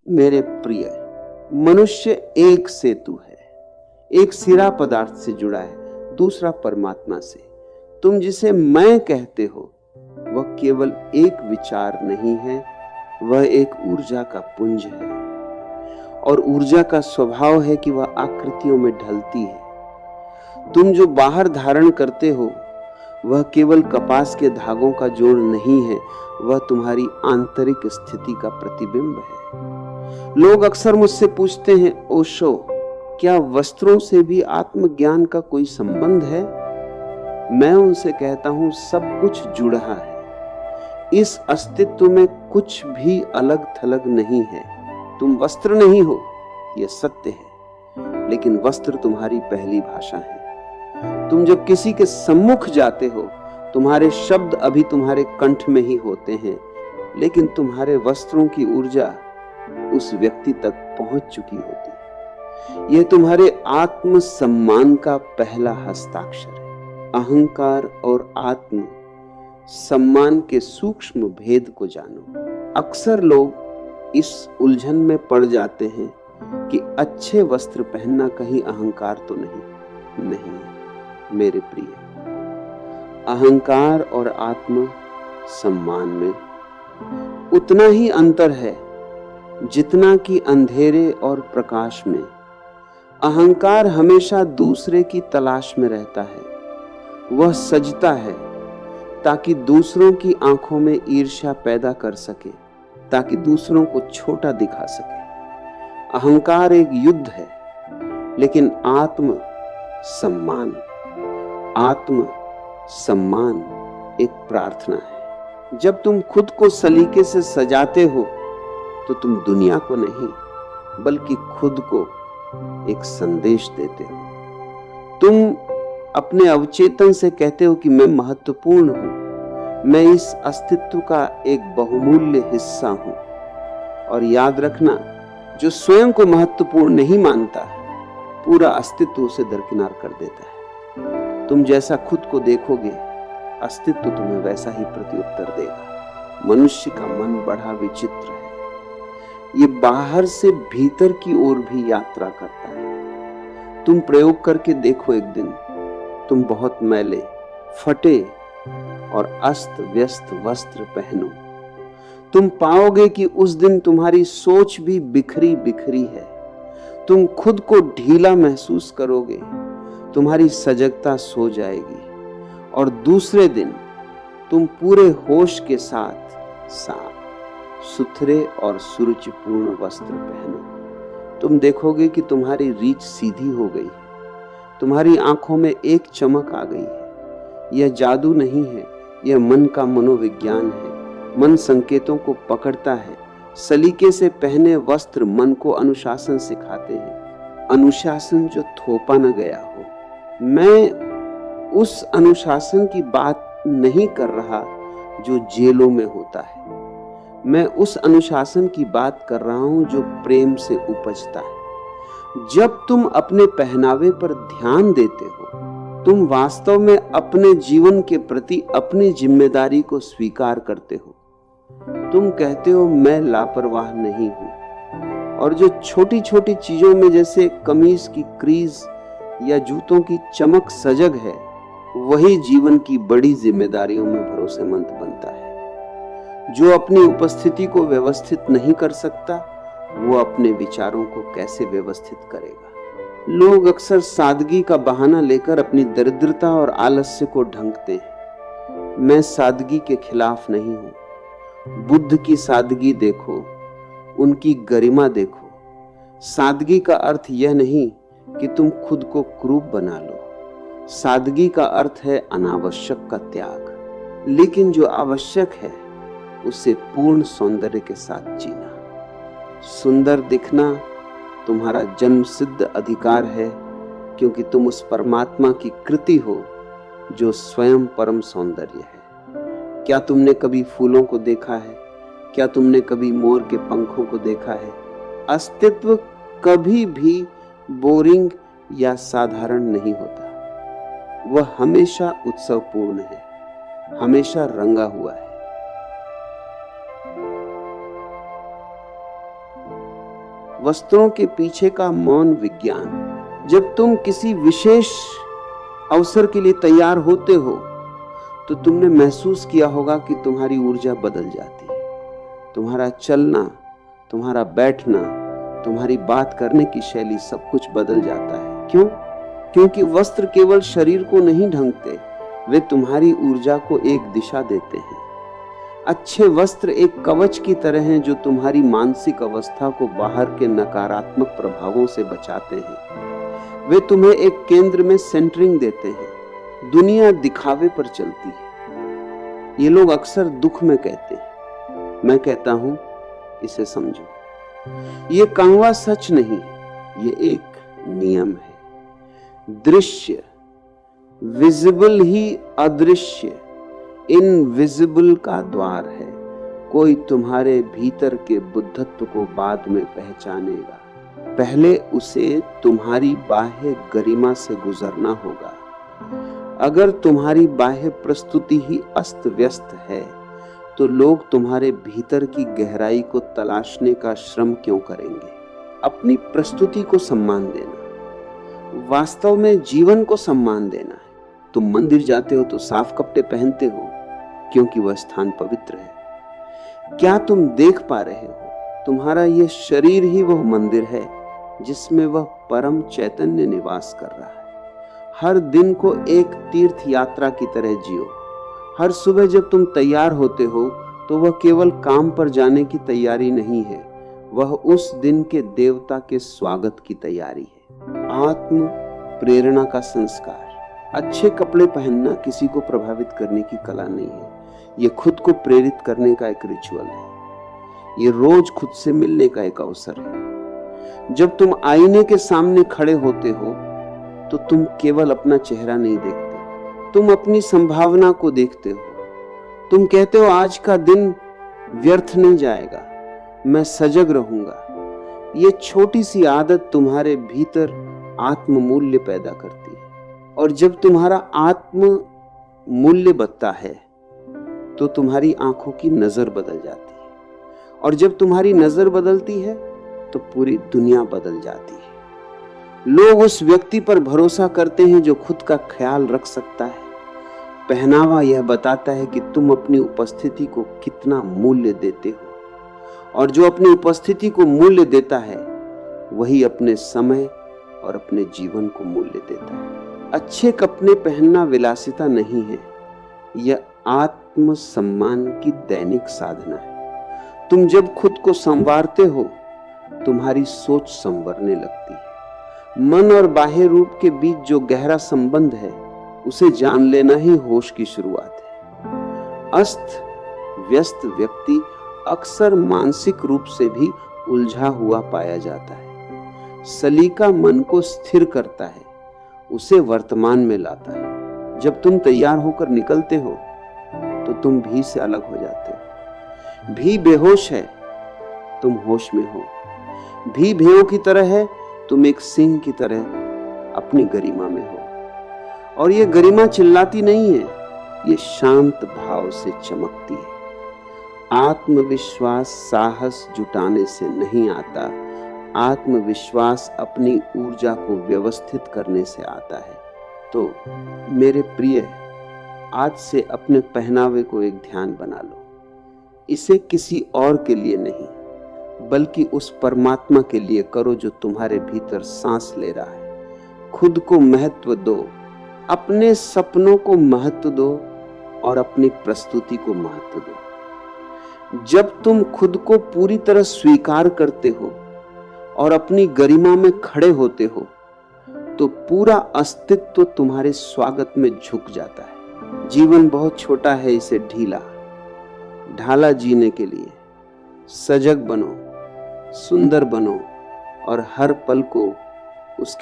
मेरे प्रिय, मनुष्य एक सेतु है, एक सिरा पदार्थ से जुड़ा है, दूसरा परमात्मा से। तुम जिसे मैं कहते हो वह केवल एक विचार नहीं है, वह एक ऊर्जा का पुंज है। और ऊर्जा का स्वभाव है कि वह आकृतियों में ढलती है। तुम जो बाहर धारण करते हो वह केवल कपास के धागों का जोड़ नहीं है, वह तुम्हारी आंतरिक स्थिति का प्रतिबिंब है। लोग अक्सर मुझसे पूछते हैं, ओशो, क्या वस्त्रों से भी आत्मज्ञान का कोई संबंध है? मैं उनसे कहता हूं, सब कुछ जुड़ा है। इस अस्तित्व में कुछ भी अलग थलग नहीं है। तुम वस्त्र नहीं हो, यह सत्य है, लेकिन वस्त्र तुम्हारी पहली भाषा है। तुम जब किसी के सम्मुख जाते हो, तुम्हारे शब्द अभी तुम्हारे कंठ में ही होते हैं, लेकिन तुम्हारे वस्त्रों की ऊर्जा उस व्यक्ति तक पहुंच चुकी होती है। यह तुम्हारे आत्म सम्मान का पहला हस्ताक्षर है। अहंकार और आत्म सम्मान के सूक्ष्म भेद को जानो। अक्सर लोग इस उलझन में पड़ जाते हैं कि अच्छे वस्त्र पहनना कहीं अहंकार तो नहीं मेरे प्रिय, अहंकार और आत्म सम्मान में उतना ही अंतर है जितना कि अंधेरे और प्रकाश में। अहंकार हमेशा दूसरे की तलाश में रहता है। वह सजता है ताकि दूसरों की आंखों में ईर्ष्या पैदा कर सके, ताकि दूसरों को छोटा दिखा सके। अहंकार एक युद्ध है, लेकिन आत्म सम्मान एक प्रार्थना है। जब तुम खुद को सलीके से सजाते हो तो तुम दुनिया को नहीं, बल्कि खुद को एक संदेश देते हो। तुम अपने अवचेतन से कहते हो कि मैं महत्वपूर्ण हूं, मैं इस अस्तित्व का एक बहुमूल्य हिस्सा हूं। और याद रखना, जो स्वयं को महत्वपूर्ण नहीं मानता, पूरा अस्तित्व उसे दरकिनार कर देता है। तुम जैसा खुद को देखोगे, अस्तित्व तुम्हें वैसा ही प्रत्युत्तर देगा। मनुष्य का मन बड़ा विचित्र है। ये बाहर से भीतर की ओर भी यात्रा करता है। तुम प्रयोग करके देखो, एक दिन तुम बहुत मैले, फटे और अस्त व्यस्त वस्त्र पहनो, तुम पाओगे कि उस दिन तुम्हारी सोच भी बिखरी बिखरी है। तुम खुद को ढीला महसूस करोगे, तुम्हारी सजगता सो जाएगी, और दूसरे दिन तुम पूरे होश के साथ साफ सुथरे और सुरुचिपूर्ण वस्त्र पहनो। तुम देखोगे कि तुम्हारी रीछ सीधी हो गई है, तुम्हारी आंखों में एक चमक आ गई है। यह जादू नहीं है, यह मन का मनोविज्ञान है। मन संकेतों को पकड़ता है। सलीके से पहने वस्त्र मन को अनुशासन सिखाते हैं, अनुशासन जो थोपा न गया हो। मैं उस अनुशासन की बात नहीं कर रहा जो जेलों में होता है, मैं उस अनुशासन की बात कर रहा हूं जो प्रेम से उपजता है। जब तुम अपने पहनावे पर ध्यान देते हो, तुम वास्तव में अपने जीवन के प्रति अपनी जिम्मेदारी को स्वीकार करते हो। तुम कहते हो, मैं लापरवाह नहीं हूं। और जो छोटी छोटी चीजों में, जैसे कमीज की क्रीज या जूतों की चमक सजग है, वही जीवन की बड़ी जिम्मेदारियों में भरोसेमंद बनता है। जो अपनी उपस्थिति को व्यवस्थित नहीं कर सकता, वो अपने विचारों को कैसे व्यवस्थित करेगा? लोग अक्सर सादगी का बहाना लेकर अपनी दरिद्रता और आलस्य को ढंकते हैं। मैं सादगी के खिलाफ नहीं हूं। बुद्ध की सादगी देखो, उनकी गरिमा देखो। सादगी का अर्थ यह नहीं कि तुम खुद को क्रूप बना लो। सादगी का अर्थ है अनावश्यक का त्याग। लेकिन जो आवश्यक है उसे पूर्ण सौंदर्य के साथ जीना। सुंदर दिखना तुम्हारा जन्म सिद्ध अधिकार है, क्योंकि तुम उस परमात्मा की कृति हो जो स्वयं परम सौंदर्य है। क्या तुमने कभी फूलों को देखा है? क्या तुमने कभी मोर के पंखों को देखा है? अस्तित्व कभी भी बोरिंग या साधारण नहीं होता। वह हमेशा उत्सवपूर्ण है, हमेशा रंगा हुआ है। वस्त्रों के पीछे का मौन विज्ञान। जब तुम किसी विशेष अवसर के लिए तैयार होते हो तो तुमने महसूस किया होगा कि तुम्हारी ऊर्जा बदल जाती है। तुम्हारा चलना, तुम्हारा बैठना, तुम्हारी बात करने की शैली, सब कुछ बदल जाता है। क्यों? क्योंकि वस्त्र केवल शरीर को नहीं ढंकते, वे तुम्हारी ऊर्जा को एक दिशा देते हैं। अच्छे वस्त्र एक कवच की तरह हैं जो तुम्हारी मानसिक अवस्था को बाहर के नकारात्मक प्रभावों से बचाते हैं। वे तुम्हें एक केंद्र में सेंटरिंग देते हैं। दुनिया दिखावे पर चलती है। ये लोग अक्सर दुख में कहते हैं। मैं कहता हूं, इसे समझो। ये कड़वा सच नहीं, ये एक नियम है। दृश्य, विजिबल ही अदृश्य, इनविजिबल का द्वार है। कोई तुम्हारे भीतर के बुद्धत्व को बाद में पहचानेगा, पहले उसे तुम्हारी बाह्य गरिमा से गुजरना होगा। अगर तुम्हारी बाह्य प्रस्तुति ही अस्त व्यस्त है तो लोग तुम्हारे भीतर की गहराई को तलाशने का श्रम क्यों करेंगे? अपनी प्रस्तुति को सम्मान देना, वास्तव में जीवन को सम्मान देना है। तुम मंदिर जाते हो तो साफ कपड़े पहनते हो क्योंकि वह स्थान पवित्र है। क्या तुम देख पा रहे हो? तुम्हारा यह शरीर ही वह मंदिर है जिसमें वह परम चैतन्य निवास कर रहा है। हर दिन को एक तीर्थ यात्रा की तरह जियो। हर सुबह जब तुम तैयार होते हो तो वह केवल काम पर जाने की तैयारी नहीं है, वह उस दिन के देवता के स्वागत की तैयारी है। आत्म प्रेरणा का संस्कार। अच्छे कपड़े पहनना किसी को प्रभावित करने की कला नहीं है, यह खुद को प्रेरित करने का एक रिचुअल है। ये रोज खुद से मिलने का एक अवसर है। जब तुम आईने के सामने खड़े होते हो तो तुम केवल अपना चेहरा नहीं देखते, तुम अपनी संभावना को देखते हो। तुम कहते हो, आज का दिन व्यर्थ नहीं जाएगा, मैं सजग रहूंगा। ये छोटी सी आदत तुम्हारे भीतर आत्म मूल्य पैदा करती है। और जब तुम्हारा आत्म मूल्य बढ़ता है तो तुम्हारी आंखों की नजर बदल जाती है। और जब तुम्हारी नजर बदलती है तो पूरी दुनिया बदल जाती है। लोग उस व्यक्ति पर भरोसा करते हैं जो खुद का ख्याल रख सकता है। पहनावा यह बताता है कि तुम अपनी उपस्थिति को कितना मूल्य देते हो, और जो अपनी उपस्थिति को मूल्य देता है वही अपने समय और अपने जीवन को मूल्य देता है। अच्छे कपड़े पहनना विलासिता नहीं है, यह आत्म सम्मान की दैनिक साधना है। तुम जब खुद को संवारते हो तुम्हारी सोच संवरने लगती है। मन और बाह्य रूप के बीच जो गहरा संबंध है उसे जान लेना ही होश की शुरुआत है। अस्त व्यस्त व्यक्ति अक्सर मानसिक रूप से भी उलझा हुआ पाया जाता है। सलीका मन को स्थिर करता है, उसे वर्तमान में लाता है। जब तुम तैयार होकर निकलते हो तो तुम भी से अलग हो जाते हो। भी बेहोश है, तुम होश में हो। भी भेड़ों की तरह है, तुम एक सिंह की तरह अपनी गरिमा में हो। और ये गरिमा चिल्लाती नहीं है, ये शांत भाव से चमकती है। आत्मविश्वास साहस जुटाने से नहीं आता, आत्मविश्वास अपनी ऊर्जा को व्यवस्थित करने से आता है। तो मेरे प्रिय, आज से अपने पहनावे को एक ध्यान बना लो। इसे किसी और के लिए नहीं बल्कि उस परमात्मा के लिए करो जो तुम्हारे भीतर सांस ले रहा है। खुद को महत्व दो, अपने सपनों को महत्व दो और अपनी प्रस्तुति को महत्व दो। जब तुम खुद को पूरी तरह स्वीकार करते हो और अपनी गरिमा में खड़े होते हो तो पूरा अस्तित्व तुम्हारे स्वागत में झुक जाता है। जीवन बहुत छोटा है, इसे ढाला जीने के लिए सजग बनो, सुंदर बनो और हर पल को उसकी